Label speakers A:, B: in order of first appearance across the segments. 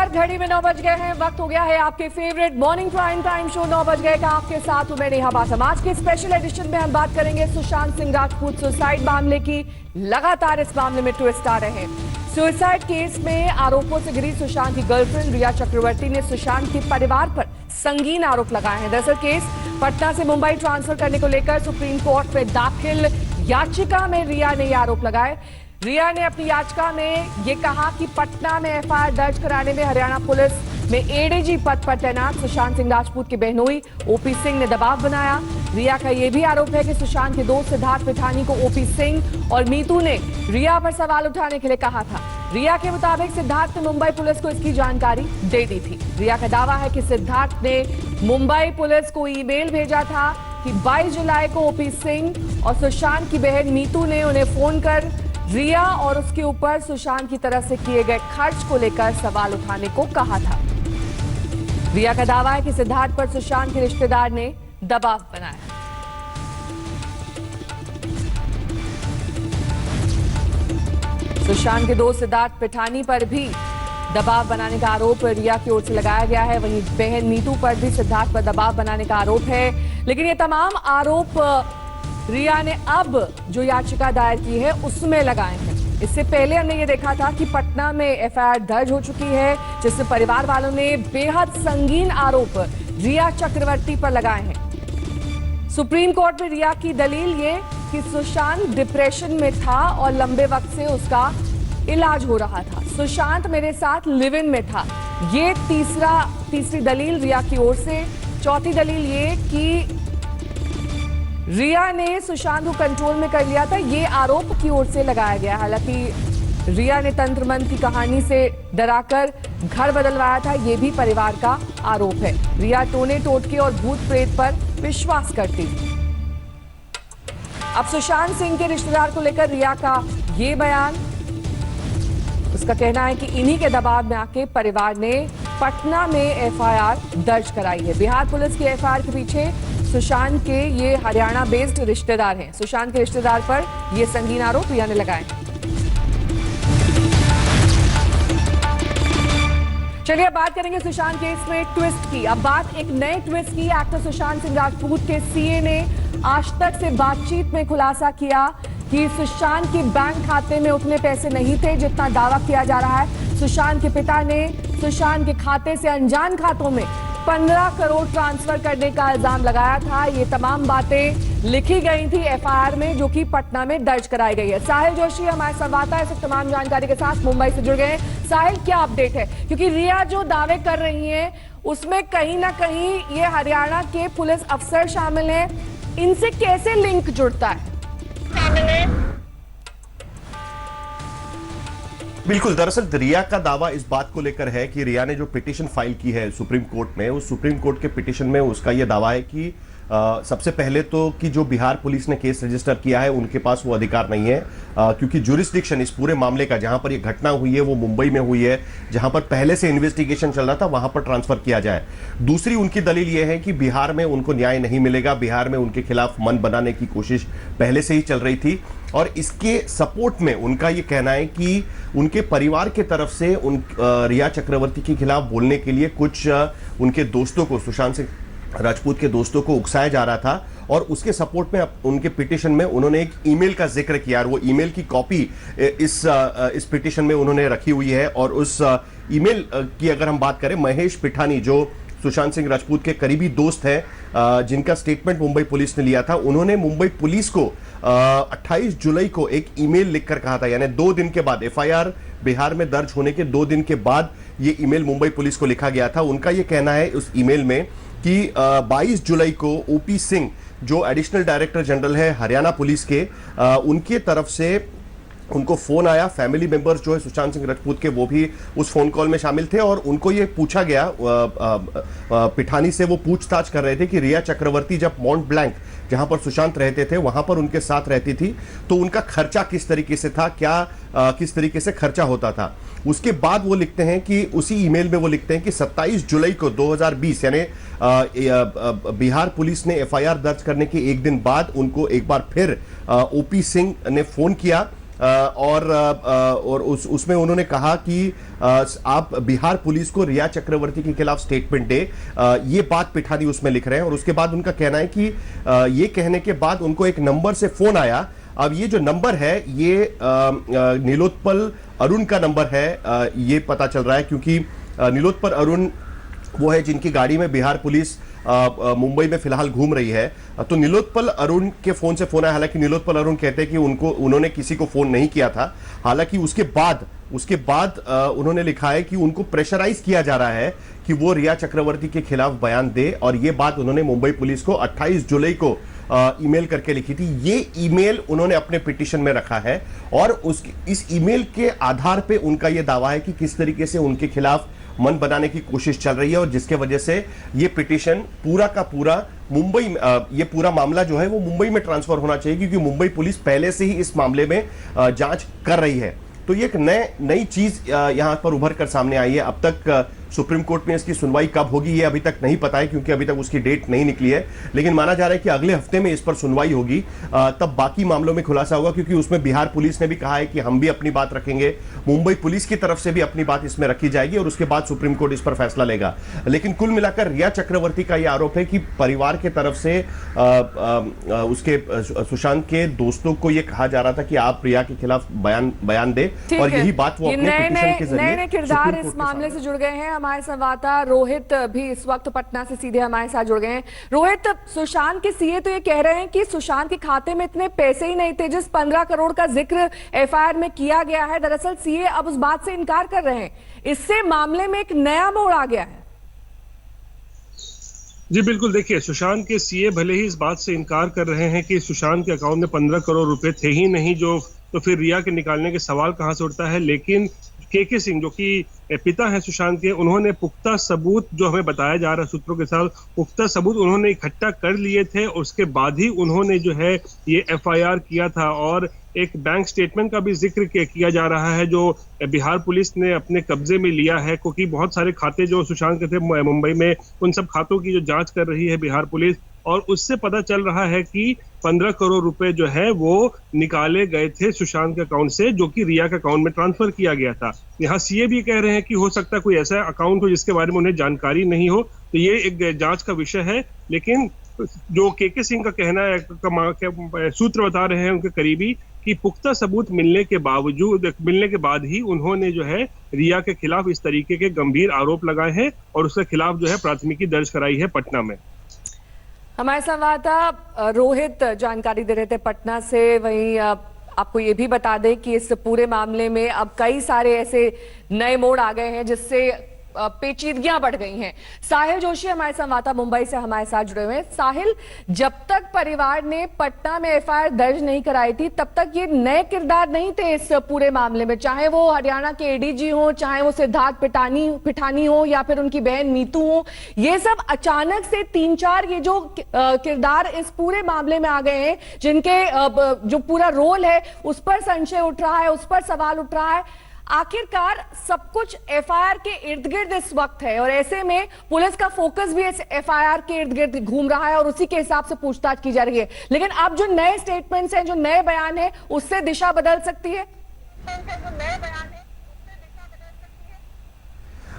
A: नमस्कार, घड़ी में 9 बज गए हैं। वक्त हो गया है आपके favourite morning prime time show 9 बज गए का। आपके साथ हूं मैं नेहा बासम। आज के स्पेशल एडिशन में हम बात करेंगे सुशांत सिंह राजपूत सुसाइड मामले की। लगातार इस मामले में ट्विस्ट आ रहे हैं। सुसाइड केस में आरोपों से घिरी सुशांत की गर्लफ्रेंड रिया चक्रवर्ती ने सुशांत के परिवार पर संगीन आरोप लगाए हैं। दरअसल केस पटना से मुंबई ट्रांसफर करने को लेकर सुप्रीम कोर्ट में दाखिल याचिका में रिया ने यह आरोप लगाए। रिया ने अपनी याचिका में ये कहा कि पटना में एफआईआर दर्ज कराने में हरियाणा पुलिस में एडीजी पद पर तैनात सुशांत सिंह राजपूत के बहनोई ओपी सिंह ने दबाव बनाया। रिया का यह भी आरोप है कि सुशांत के दोस्त सिद्धार्थ पिठानी को ओपी सिंह और मीतू ने रिया पर सवाल उठाने के लिए कहा था। रिया के मुताबिक सिद्धार्थ ने मुंबई पुलिस को इसकी जानकारी दे दी थी। रिया का दावा है कि सिद्धार्थ ने मुंबई पुलिस को ईमेल भेजा था कि 22 जुलाई को ओपी सिंह और सुशांत की बहन मीतू ने उन्हें फोन कर रिया और उसके ऊपर सुशांत की तरफ से किए गए खर्च को लेकर सवाल उठाने को कहा था। रिया का दावा है कि सिद्धार्थ पर सुशांत के रिश्तेदार ने दबाव बनाया। सुशांत के दोस्त सिद्धार्थ पिठानी पर भी दबाव बनाने का आरोप रिया की ओर से लगाया गया है। वहीं बहन नीतू पर भी सिद्धार्थ पर दबाव बनाने का आरोप है। लेकिन ये तमाम आरोप रिया ने अब जो याचिका दायर की है उसमें लगाए हैं। इससे पहले हमने ये देखा था कि पटना में एफआईआर दर्ज हो चुकी है, जिसमें परिवार वालों ने बेहद संगीन आरोप रिया चक्रवर्ती पर लगाए हैं। सुप्रीम कोर्ट में रिया की दलील ये कि सुशांत डिप्रेशन में था और लंबे वक्त से उसका इलाज हो रहा था। सुशांत मेरे साथ लिव इन में था, ये तीसरी दलील रिया की ओर से। चौथी दलील ये कि रिया ने सुशांत को कंट्रोल में कर लिया था, ये आरोप की ओर से लगाया गया। हालांकि रिया ने तंत्र मंत्र की कहानी से डराकर घर बदलवाया था, ये भी परिवार का आरोप है। रिया टोने टोटके और भूत प्रेत पर विश्वास करती थी। अब सुशांत सिंह के रिश्तेदार को लेकर रिया का ये बयान, उसका कहना है कि इन्हीं के दबाव में आके परिवार ने पटना में एफआईआर दर्ज कराई है। बिहार पुलिस की एफआईआर के पीछे सुशांत के ये हरियाणा बेस्ड रिश्तेदार हैं। सुशांत के रिश्तेदार पर ये संगीन आरोप रिया ने लगाए। चलिए अब बात करेंगे सुशांत केस में ट्विस्ट की। अब बात एक नए ट्विस्ट की। एक्टर सुशांत सिंह राजपूत के सीए ने आज तक से बातचीत में खुलासा किया कि सुशांत के बैंक खाते में उतने पैसे नहीं थे जितना दावा किया जा रहा है। सुशांत के पिता ने सुशांत के खाते से अनजान खातों में 15 करोड़ ट्रांसफर करने का इल्जाम लगाया था। ये तमाम बातें लिखी गई थी एफआईआर में, जो कि पटना में दर्ज कराई गई है। साहिल जोशी हमारे संवाददाता इस तमाम जानकारी के साथ मुंबई से जुड़ गए हैं। साहिल, क्या अपडेट है? क्योंकि रिया जो दावे कर रही है उसमें कहीं ना कहीं ये हरियाणा के पुलिस अफसर शामिल हैं, इनसे कैसे लिंक जुड़ता है?
B: बिल्कुल, दरअसल रिया का दावा इस बात को लेकर है कि रिया ने जो पिटीशन फाइल की है सुप्रीम कोर्ट में, उस सुप्रीम कोर्ट के पिटीशन में उसका यह दावा है कि सबसे पहले तो कि जो बिहार पुलिस ने केस रजिस्टर किया है उनके पास वो अधिकार नहीं है, क्योंकि जुरिस्डिक्शन इस पूरे मामले का जहां पर ये घटना हुई है वो मुंबई में हुई है, जहां पर पहले से इन्वेस्टिगेशन चल रहा था वहां पर ट्रांसफर किया जाए। दूसरी उनकी दलील ये है कि बिहार में उनको न्याय नहीं मिलेगा, बिहार में उनके खिलाफ मन बनाने की कोशिश पहले से ही चल रही थी। और इसके सपोर्ट में उनका यह कहना है कि उनके परिवार के तरफ से रिया चक्रवर्ती के खिलाफ बोलने के लिए कुछ उनके दोस्तों को, सुशांत सिंह राजपूत के दोस्तों को उकसाया जा रहा था। और उसके सपोर्ट में उनके पिटीशन में उन्होंने एक ईमेल का जिक्र किया और वो ईमेल की कॉपी इस पिटीशन में उन्होंने रखी हुई है। और उस ईमेल की अगर हम बात करें, महेश पिठानी जो सुशांत सिंह राजपूत के करीबी दोस्त हैं, जिनका स्टेटमेंट मुंबई पुलिस ने लिया था, उन्होंने मुंबई पुलिस को 28 जुलाई को एक ईमेल लिखकर कहा था, यानी 2 दिन के बाद, एफआईआर बिहार में दर्ज होने के 2 दिन के बाद ये ईमेल मुंबई पुलिस को लिखा गया था। उनका ये कहना है उस ईमेल में कि 22 जुलाई को ओपी सिंह जो एडिशनल डायरेक्टर जनरल है हरियाणा पुलिस के, उनके तरफ से उनको फोन आया। फैमिली मेंबर्स जो है सुशांत सिंह राजपूत के, वो भी उस फोन कॉल में शामिल थे और उनको ये पूछा गया, पिठानी से वो पूछताछ कर रहे थे कि रिया चक्रवर्ती जब माउंट ब्लैंक जहां पर सुशांत रहते थे वहां पर उनके साथ रहती थी तो उनका खर्चा किस तरीके से था, किस तरीके से खर्चा होता था। उसके बाद वो लिखते हैं कि उसी ईमेल में वो लिखते हैं कि 27 जुलाई को 2020 यानी बिहार पुलिस ने एफआईआर दर्ज करने के एक दिन बाद उनको एक बार फिर ओपी सिंह ने फोन किया और उसमें उन्होंने कहा कि आप बिहार पुलिस को रिया चक्रवर्ती के खिलाफ स्टेटमेंट दे, ये बात पिठानी उसमें लिख रहे हैं। और उसके बाद उनका कहना है कि ये कहने के बाद उनको एक नंबर से फोन आया। अब ये जो नंबर है ये नीलोत्पल अरुण का नंबर है, ये पता चल रहा है, क्योंकि नीलोत्पल अरुण वो है जिनकी गाड़ी में बिहार पुलिस मुंबई में फिलहाल घूम रही है। तो नीलोत्पल अरुण के फोन से फोन आया। हालांकि नीलोत्पल अरुण कहते हैं कि उन्होंने किसी को फोन नहीं किया था। हालांकि उसके बाद उन्होंने लिखा है कि उनको प्रेशराइज किया जा रहा है कि वो रिया चक्रवर्ती के खिलाफ बयान दे, और ये बात उन्होंने मुंबई पुलिस को 28 जुलाई को ईमेल करके लिखी थी। ये ईमेल उन्होंने अपने पिटीशन में रखा है, और इस ईमेल के आधार पे उनका ये दावा है कि किस तरीके से उनके खिलाफ मन बनाने की कोशिश चल रही है, और जिसके वजह से ये पिटीशन पूरा का पूरा मुंबई में, ये पूरा मामला जो है वो मुंबई में ट्रांसफर होना चाहिए, क्योंकि मुंबई पुलिस पहले से ही इस मामले में जांच कर रही है। तो ये एक नई चीज यहां पर उभर कर सामने आई है। अब तक सुप्रीम कोर्ट में इसकी सुनवाई कब होगी ये अभी तक नहीं पता है, क्योंकि अभी तक उसकी डेट नहीं निकली है। लेकिन माना जा रहा है कि अगले हफ्ते में इस पर सुनवाई होगी, तब बाकी मामलों में खुलासा होगा, क्योंकि उसमें बिहार पुलिस ने भी कहा है कि हम भी अपनी बात रखेंगे, मुंबई पुलिस की तरफ से भी अपनी बात इसमें रखी जाएगी, और उसके बाद सुप्रीम कोर्ट इस पर फैसला लेगा। लेकिन कुल मिलाकर रिया चक्रवर्ती का यह आरोप है कि परिवार की तरफ से उसके सुशांत के दोस्तों को यह कहा जा रहा था कि आप रिया के खिलाफ बयान दे, और यही बात वो अपने पिटीशन के जरिए
A: नए किरदार इस मामले से जुड़ गए हैं। हमारे संवाददाता रोहित भी इस वक्त पटना से सीधे हमारे साथ जुड़ गए हैं। रोहित, सुशांत के सीए तो ये कह रहे हैं कि सुशांत के खाते में इतने पैसे ही नहीं थे जिस 15 करोड़ का जिक्र एफआईआर में किया गया है। दरअसल सीए अब उस बात से इनकार कर रहे हैं। इससे मामले में एक नया मोड़ आ गया है।
C: जी बिल्कुल, देखिए, सुशांत के सीए भले ही इस बात से इनकार कर रहे हैं कि सुशांत के अकाउंट में 15 करोड़ रुपए थे ही नहीं, जो तो फिर रिया के निकालने के सवाल कहां से उठता है। लेकिन के सिंह, जो कि पिता हैं सुशांत के, उन्होंने पुख्ता सबूत, जो हमें बताया जा रहा है सूत्रों के साथ, पुख्ता सबूत उन्होंने इकट्ठा कर लिए थे। उसके बाद ही उन्होंने जो है ये एफआईआर किया था, और एक बैंक स्टेटमेंट का भी जिक्र किया जा रहा है जो बिहार पुलिस ने अपने कब्जे में लिया है, क्योंकि बहुत सारे खाते जो सुशांत के थे मुंबई में, उन सब खातों की जो जांच कर रही है बिहार पुलिस, और उससे पता चल रहा है कि 15 करोड़ रुपए जो है वो निकाले गए थे सुशांत के अकाउंट से, जो कि रिया के अकाउंट में ट्रांसफर किया गया था। यहाँ सीए भी कह रहे हैं कि हो सकता है कोई ऐसा अकाउंट हो जिसके बारे में उन्हें जानकारी नहीं हो, तो ये एक जांच का विषय है। लेकिन जो के सिंह का कहना है, सूत्र बता रहे हैं उनके करीबी, कि पुख्ता सबूत मिलने के बाद ही उन्होंने जो है रिया के खिलाफ इस तरीके के गंभीर आरोप लगाए हैं, और उसके खिलाफ जो है प्राथमिकी दर्ज कराई है पटना में।
A: हमारे संवाददाता रोहित जानकारी दे रहे थे पटना से। वहीं आपको ये भी बता दें कि इस पूरे मामले में अब कई सारे ऐसे नए मोड़ आ गए हैं जिससे पेचीदगियां बढ़ गई हैं। साहिल जोशी हमारे संवाददाता मुंबई से हमारे साथ जुड़े हुए हैं। साहिल, जब तक परिवार ने पटना में एफआईआर दर्ज नहीं कराई थी तब तक ये नए किरदार नहीं थे इस पूरे मामले में, चाहे वो हरियाणा के एडीजी हो, चाहे वो सिद्धार्थ पिठानी हो, या फिर उनकी बहन नीतू हो। ये सब अचानक से 3-4 ये जो किरदार इस पूरे मामले में आ गए हैं, जिनके जो पूरा रोल है उस पर संशय उठ रहा है, उस पर सवाल उठ रहा है। आखिरकार सब कुछ एफआईआर के इर्द गिर्द इस वक्त है, और ऐसे में पुलिस का फोकस भी इस एफआईआर के इर्द गिर्द घूम रहा है, और उसी के हिसाब से पूछताछ की जा रही है। लेकिन अब जो नए स्टेटमेंट्स हैं, जो नए बयान है, उससे दिशा बदल सकती है।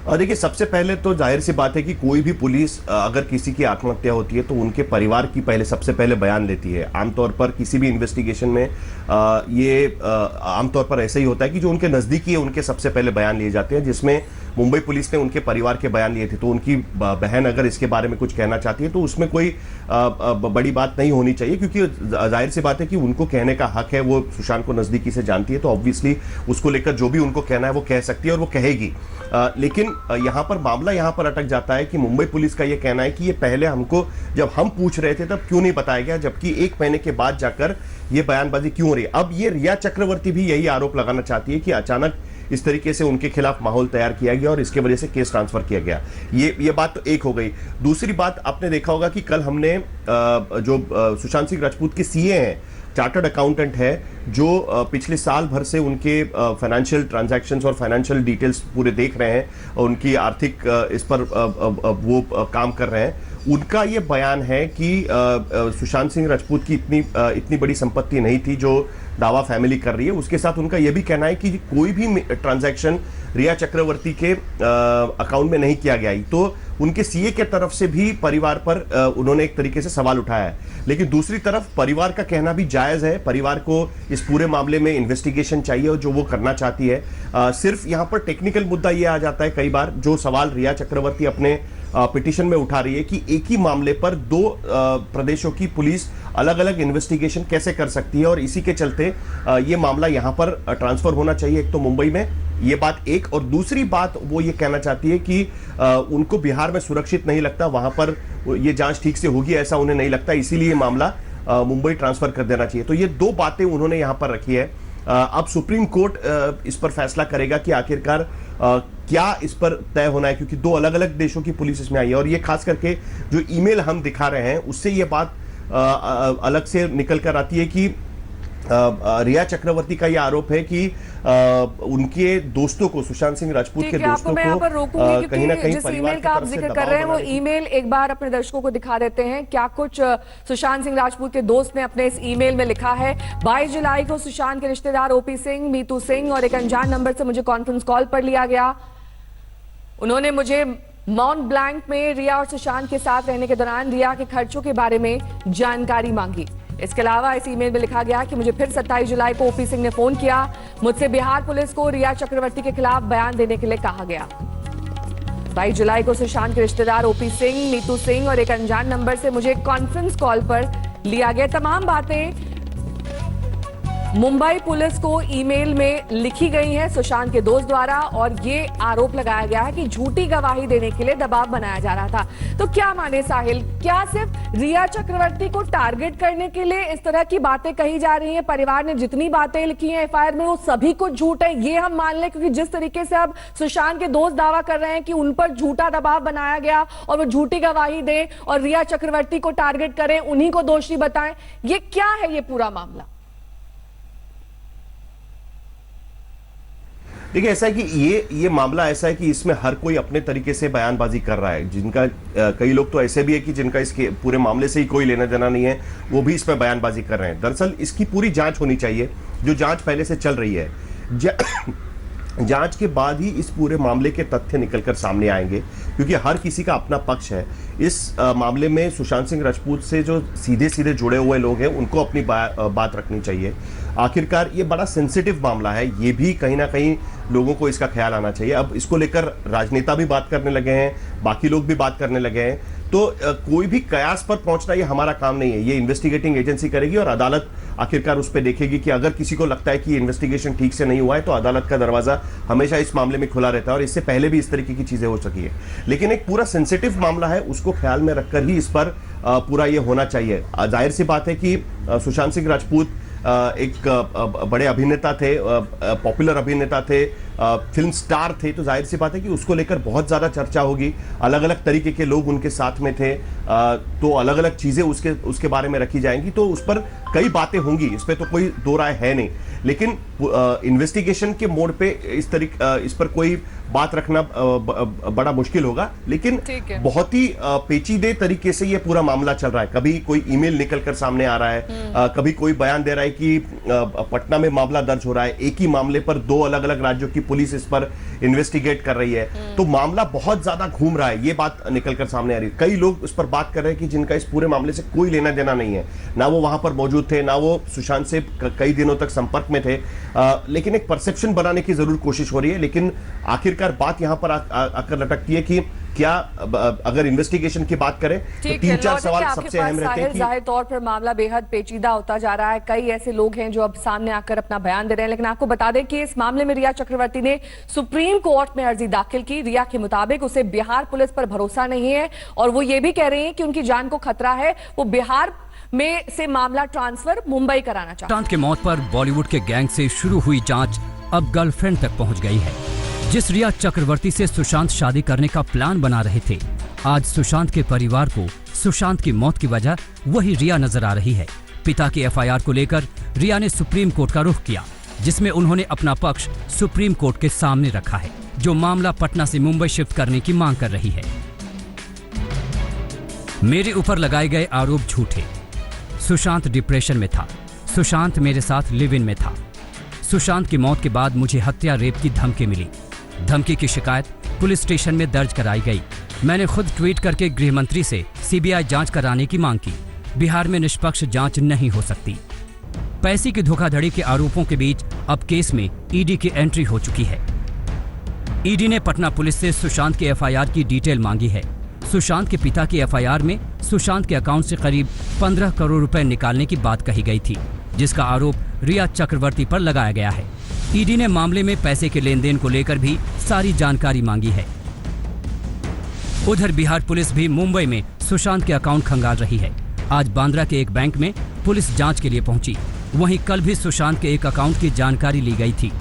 B: देखिए, सबसे पहले तो जाहिर सी बात है कि कोई भी पुलिस अगर किसी की आत्महत्या होती है तो उनके परिवार की सबसे पहले बयान लेती है। आमतौर पर किसी भी इन्वेस्टिगेशन में ये आमतौर पर ऐसा ही होता है कि जो उनके नज़दीकी है उनके सबसे पहले बयान लिए जाते हैं, जिसमें मुंबई पुलिस ने उनके परिवार के बयान लिए थे। तो उनकी बहन अगर इसके बारे में कुछ कहना चाहती है तो उसमें कोई बड़ी बात नहीं होनी चाहिए, क्योंकि जाहिर सी बात है कि उनको कहने का हक है। वो सुशांत को नज़दीकी से जानती है, तो ऑब्वियसली उसको लेकर जो भी उनको कहना है वो कह सकती है, और वो कहेगी। लेकिन यहाँ पर मामला यहाँ पर अटक जाता है कि मुंबई पुलिस का ये कहना है कि ये पहले हमको, जब हम पूछ रहे थे तब क्यों नहीं बताया गया, जबकि 1 महीने के बाद जाकर ये बयानबाजी क्यों हो रही है। अब ये रिया चक्रवर्ती भी यही आरोप लगाना चाहती है कि अचानक इस तरीके से उनके खिलाफ माहौल तैयार किया गया और इसके वजह से केस ट्रांसफर किया गया। ये बात तो एक हो गई। दूसरी बात, आपने देखा होगा कि कल हमने जो सुशांत सिंह राजपूत के सीए हैं, चार्टर्ड अकाउंटेंट है, जो पिछले साल भर से उनके फाइनेंशियल ट्रांजैक्शंस और फाइनेंशियल डिटेल्स पूरे देख रहे हैं, उनकी आर्थिक इस पर वो काम कर रहे हैं। उनका ये बयान है कि सुशांत सिंह राजपूत की इतनी बड़ी संपत्ति नहीं थी जो दावा फैमिली कर रही है। उसके साथ उनका यह भी कहना है कि कोई भी ट्रांजैक्शन रिया चक्रवर्ती के अकाउंट में नहीं किया गया। तो उनके सीए के तरफ से भी परिवार पर उन्होंने एक तरीके से सवाल उठाया है। लेकिन दूसरी तरफ परिवार का कहना भी जायज है, परिवार को इस पूरे मामले में इन्वेस्टिगेशन चाहिए और जो वो करना चाहती है। सिर्फ यहां पर टेक्निकल मुद्दा ये आ जाता है कई बार, जो सवाल रिया चक्रवर्ती अपने पिटीशन में उठा रही है कि एक ही मामले पर दो प्रदेशों की पुलिस अलग अलग इन्वेस्टिगेशन कैसे कर सकती है, और इसी के चलते ये मामला यहां पर ट्रांसफर होना चाहिए एक तो मुंबई में, ये बात एक। और दूसरी बात वो ये कहना चाहती है कि उनको बिहार में सुरक्षित नहीं लगता, वहां पर ये जांच ठीक से होगी ऐसा उन्हें नहीं लगता, इसीलिए मामला मुंबई ट्रांसफर कर देना चाहिए। तो ये दो बातें उन्होंने यहां पर रखी है। अब सुप्रीम कोर्ट इस पर फैसला करेगा कि आखिरकार क्या इस पर तय होना है, क्योंकि दो अलग अलग देशों की पुलिस इसमें आई है। और ये खास करके जो ईमेल हम दिखा रहे हैं उससे ये बात अलग से निकल कर आती है कि रिया चक्रवर्ती का यह आरोप है कि उनके दोस्तों को, सुशांत सिंह राजपूत के दोस्तों को कहीं ना कहीं परिवार की तरफ से
A: जिक्र कर रहे हैं वो ईमेल एक बार अपने दर्शकों को दिखा देते हैं। क्या कुछ सुशांत सिंह राजपूत के दोस्त ने अपने इस ईमेल में लिखा है। 22 जुलाई को सुशांत के रिश्तेदार ओपी सिंह, मीतू सिंह और एक अनजान नंबर से मुझे कॉन्फ्रेंस कॉल पर लिया गया। उन्होंने मुझे माउंट ब्लैंक में रिया और सुशांत के साथ रहने के दौरान रिया के खर्चों के बारे में जानकारी मांगी। इसके अलावा इस ईमेल में लिखा गया कि मुझे फिर 27 जुलाई को ओपी सिंह ने फोन किया, मुझसे बिहार पुलिस को रिया चक्रवर्ती के खिलाफ बयान देने के लिए कहा गया। 22 जुलाई को सुशांत के रिश्तेदार ओपी सिंह, मीतू सिंह और एक अनजान नंबर से मुझे कॉन्फ्रेंस कॉल पर लिया गया। तमाम बातें मुंबई पुलिस को ईमेल में लिखी गई हैं सुशांत के दोस्त द्वारा, और ये आरोप लगाया गया है कि झूठी गवाही देने के लिए दबाव बनाया जा रहा था। तो क्या माने साहिल, क्या सिर्फ रिया चक्रवर्ती को टारगेट करने के लिए इस तरह की बातें कही जा रही हैं? परिवार ने जितनी बातें लिखी हैं एफआईआर में वो सभी कुछ झूठ है, ये हम मान लें? क्योंकि जिस तरीके से अब सुशांत के दोस्त दावा कर रहे हैं कि उन पर झूठा दबाव बनाया गया और वो झूठी गवाही दें और रिया चक्रवर्ती को टारगेट करें, उन्हीं को दोषी बताएं, ये क्या है ये पूरा मामला?
B: देखिए, ऐसा है कि ये मामला ऐसा है कि इसमें हर कोई अपने तरीके से बयानबाजी कर रहा है। जिनका कई लोग तो ऐसे भी है कि जिनका इसके पूरे मामले से ही कोई लेना देना नहीं है, वो भी इसमें बयानबाजी कर रहे हैं। दरअसल इसकी पूरी जांच होनी चाहिए, जो जांच पहले से चल रही है। जांच के बाद ही इस पूरे मामले के तथ्य निकलकर सामने आएंगे, क्योंकि हर किसी का अपना पक्ष है। इस मामले में सुशांत सिंह राजपूत से जो सीधे सीधे जुड़े हुए लोग हैं उनको अपनी बात रखनी चाहिए। आखिरकार ये बड़ा सेंसिटिव मामला है, ये भी कहीं ना कहीं लोगों को इसका ख्याल आना चाहिए। अब इसको लेकर राजनेता भी बात करने लगे हैं, बाकी लोग भी बात करने लगे हैं। तो कोई भी कयास पर पहुंचना ये हमारा काम नहीं है, ये इन्वेस्टिगेटिंग एजेंसी करेगी और अदालत आखिरकार उस पर देखेगी कि अगर किसी को लगता है कि इन्वेस्टिगेशन ठीक से नहीं हुआ है तो अदालत का दरवाजा हमेशा इस मामले में खुला रहता है, और इससे पहले भी इस तरीके की चीजें हो सकी है। लेकिन एक पूरा सेंसिटिव मामला है, उसको ख्याल में रखकर ही इस पर पूरा ये होना चाहिए। जाहिर सी बात है कि सुशांत सिंह राजपूत एक बड़े अभिनेता थे, पॉपुलर अभिनेता थे, फिल्म स्टार थे, तो जाहिर सी बात है कि उसको लेकर बहुत ज़्यादा चर्चा होगी। अलग अलग तरीके के लोग उनके साथ में थे, तो अलग अलग चीज़ें उसके बारे में रखी जाएंगी, तो उस पर कई बातें होंगी, इस पर तो कोई दो राय है नहीं। लेकिन इन्वेस्टिगेशन के मोड पे इस पर कोई बात रखना बड़ा मुश्किल होगा। लेकिन बहुत ही पेचीदे तरीके से ये पूरा मामला चल रहा है। कभी कोई ईमेल निकल कर सामने आ रहा है, कभी कोई बयान दे रहा है कि पटना में मामला दर्ज हो रहा है, एक ही मामले पर दो अलग अलग राज्यों की पुलिस इस पर इन्वेस्टिगेट कर रही है। तो मामला बहुत ज्यादा घूम रहा है, ये बात निकल कर सामने आ रही है। कई लोग उस पर बात कर रहे हैं कि जिनका इस पूरे मामले से कोई लेना देना नहीं है, ना वो वहां पर मौजूद थे, ना वो सुशांत से कई दिनों तक संपर्क में थे, लेकिन एक परसेप्शन बनाने की जरूर कोशिश हो रही है। लेकिन आखिरकार बात यहां पर आकर लटकती है कि क्या अगर इन्वेस्टिगेशन की बात करें तो 3-4 सवाल सबसे अहम रहते हैं।
A: जाहिर तौर पर मामला बेहद पेचीदा होता जा रहा है, कई ऐसे लोग हैं जो अब सामने आकर अपना बयान दे रहे हैं। लेकिन आपको बता दें कि इस मामले में रिया चक्रवर्ती ने सुप्रीम कोर्ट में अर्जी दाखिल की। रिया के मुताबिक उसे बिहार पुलिस पर भरोसा नहीं है और वो ये भी कह रही है कि उनकी जान को खतरा है, वो बिहार में से मामला ट्रांसफर मुंबई कराना चाहते हैं।
D: सुशांत के मौत पर बॉलीवुड के गैंग से शुरू हुई जांच अब गर्लफ्रेंड तक पहुंच गई है। जिस रिया चक्रवर्ती से सुशांत शादी करने का प्लान बना रहे थे, आज सुशांत के परिवार को सुशांत की मौत की वजह वही रिया नजर आ रही है। पिता की एफआईआर को लेकर रिया ने सुप्रीम कोर्ट का रुख किया, जिसमें उन्होंने अपना पक्ष सुप्रीम कोर्ट के सामने रखा है, जो मामला पटना से मुंबई शिफ्ट करने की मांग कर रही है। मेरे ऊपर लगाए गए आरोप झूठे। सुशांत डिप्रेशन में था। सुशांत मेरे साथ लिव इन में था। सुशांत की मौत के बाद मुझे हत्या रेप की धमकी मिली। धमकी की शिकायत पुलिस स्टेशन में दर्ज कराई गई। मैंने खुद ट्वीट करके गृह मंत्री से सीबीआई जांच कराने की मांग की। बिहार में निष्पक्ष जांच नहीं हो सकती। पैसे की धोखाधड़ी के आरोपों के बीच अब केस में ईडी की एंट्री हो चुकी है। ईडी ने पटना पुलिस से सुशांत के एफआईआर की डिटेल मांगी है। सुशांत के पिता की एफआईआर में सुशांत के अकाउंट से करीब 15 करोड़ रुपए निकालने की बात कही गई थी, जिसका आरोप रिया चक्रवर्ती पर लगाया गया है। ईडी ने मामले में पैसे के लेन देन को लेकर भी सारी जानकारी मांगी है। उधर बिहार पुलिस भी मुंबई में सुशांत के अकाउंट खंगाल रही है। आज बांद्रा के एक बैंक में पुलिस जांच के लिए पहुंची। वहीं कल भी सुशांत के एक अकाउंट की जानकारी ली गई थी।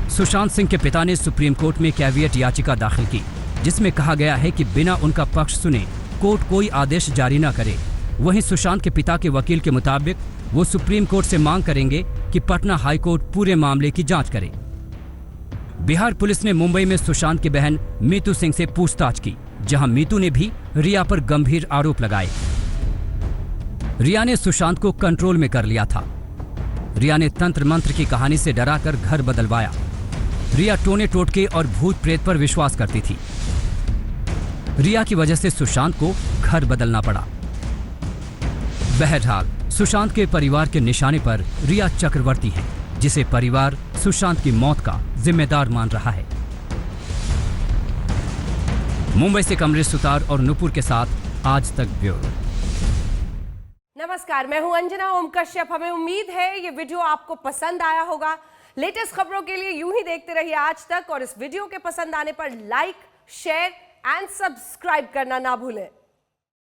D: सुशांत सिंह के पिता ने सुप्रीम कोर्ट में कैविएट याचिका दाखिल की, जिसमें कहा गया है कि बिना उनका पक्ष सुने कोर्ट कोई आदेश जारी न करे। वहीं सुशांत के पिता के वकील के मुताबिक वो सुप्रीम कोर्ट से मांग करेंगे कि पटना हाई कोर्ट पूरे मामले की जांच करे। बिहार पुलिस ने मुंबई में सुशांत की बहन मीतू सिंह से पूछताछ की, जहां मीतू ने भी रिया पर गंभीर आरोप लगाए। रिया ने सुशांत को कंट्रोल में कर लिया था। रिया ने तंत्र मंत्र की कहानी से डराकर घर बदलवाया। रिया टोने टोटके और भूत प्रेत पर विश्वास करती थी। रिया की वजह से सुशांत को घर बदलना पड़ा। बहरहाल सुशांत के परिवार के निशाने पर रिया चक्रवर्ती है, जिसे परिवार सुशांत की मौत का जिम्मेदार मान रहा है। मुंबई से कमलेश सुतार और नुपुर के साथ आज तक ब्यूरो।
E: नमस्कार, मैं हूं अंजना ओम कश्यप। हमें उम्मीद है ये वीडियो आपको पसंद आया होगा। लेटेस्ट खबरों के लिए यूं ही देखते रहिए आज तक, और इस वीडियो के पसंद आने पर लाइक, शेयर एंड सब्सक्राइब करना ना भूलें।